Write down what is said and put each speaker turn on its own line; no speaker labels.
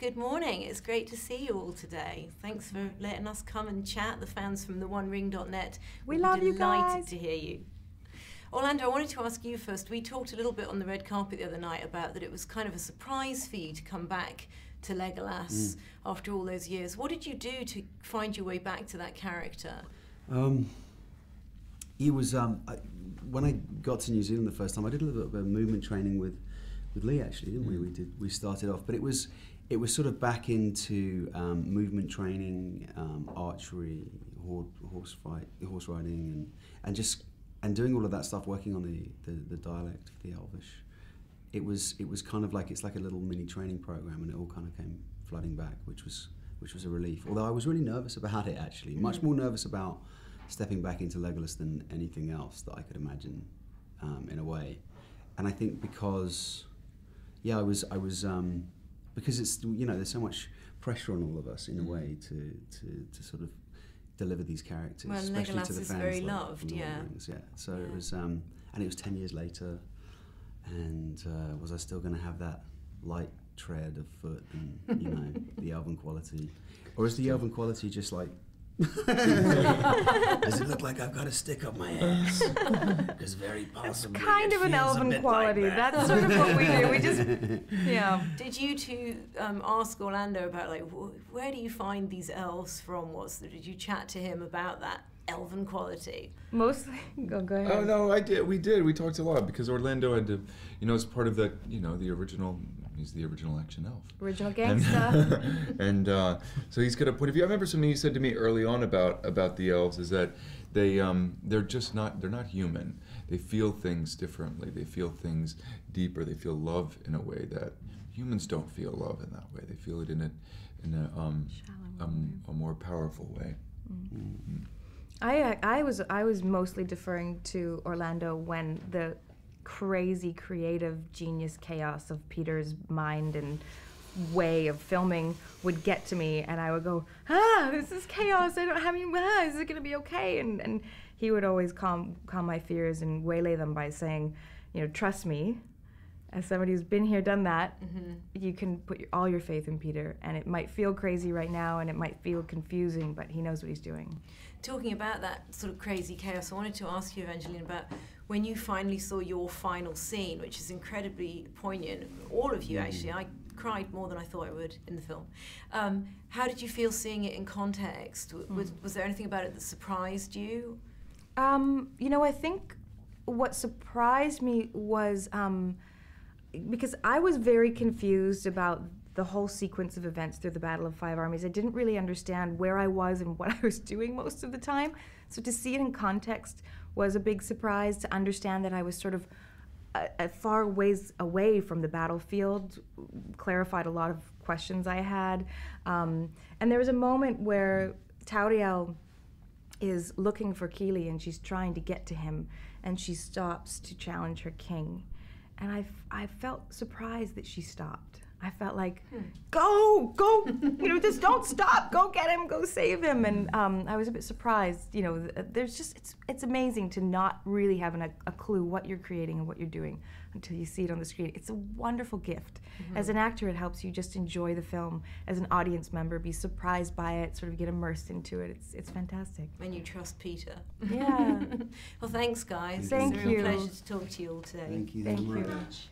Good morning. It's great to see you all today. Thanks for letting us come and chat. The fans from theonering.net.
We love you guys.
Delighted to hear you. Orlando, I wanted to ask you first. We talked a little bit on the red carpet the other night about that it was kind of a surprise for you to come back to Legolas after all those years. What did you do to find your way back to that character?
It was when I got to New Zealand the first time. I did a little bit of movement training with Lee, actually, didn't we? We started off, but it was sort of back into movement training, archery, horse riding, and doing all of that stuff, working on the dialect of the Elvish. It was kind of like, it's like a little mini training program, and it all kind of came flooding back, which was a relief. Although I was really nervous about it, actually, much more nervous about stepping back into Legolas than anything else that I could imagine, in a way. And I think because, yeah, I was because it's, you know, there's so much pressure on all of us in a way to sort of deliver these characters,
well,
especially
Legolas
to the
is
fans.
very
like,
loved, yeah.
Yeah. So it was, and it was 10 years later, and was I still going to have that light tread of foot and, you know, the elven quality, or is the elven quality just like? Does it look like I've got a stick up my ass? Because very possibly
it's kind of an elven quality. Like that. That's sort of what we do. We just, yeah.
Did you two ask Orlando about, like, where do you find these elves from? Did you chat to him about that elven quality?
Mostly. Go ahead.
Oh no, I did. We did. We talked a lot because Orlando had to, you know, as part of the, you know, the original. He's the original action elf.
Original gangsta.
And so he's got a point of view. I remember something he said to me early on about the elves is that they're just not, they're not human. They feel things differently. They feel things deeper. They feel love in a way that humans don't feel love in that way. They feel it in a more powerful way.
I was mostly deferring to Orlando when the crazy creative genius chaos of Peter's mind and way of filming would get to me, and I would go, this is chaos, I don't have any, is it gonna be okay? And he would always calm my fears and waylay them by saying, you know, trust me, as somebody who's been here, done that, you can put all your faith in Peter, and it might feel crazy right now and it might feel confusing, but he knows what he's doing.
Talking about that sort of crazy chaos, I wanted to ask you, Evangeline, about when you finally saw your final scene, which is incredibly poignant, all of you actually. I cried more than I thought I would in the film. How did you feel seeing it in context? Was there anything about it that surprised you?
You know, I think what surprised me was, because I was very confused about the whole sequence of events through the Battle of Five Armies. I didn't really understand where I was and what I was doing most of the time. So to see it in context was a big surprise. To understand that I was sort of a far ways away from the battlefield clarified a lot of questions I had. And there was a moment where Tauriel is looking for Keely and she's trying to get to him, and she stops to challenge her king. And I felt surprised that she stopped. I felt like, go, you know, just don't stop, go get him, go save him. And I was a bit surprised, you know, there's just, it's amazing to not really have a clue what you're creating and what you're doing until you see it on the screen. It's a wonderful gift. As an actor, it helps you just enjoy the film. As an audience member, be surprised by it, sort of get immersed into it. It's fantastic.
When you trust Peter.
Yeah.
Well, thanks, guys.
Thank
it's
you.
a real pleasure to talk to you all today.
Thank you very much.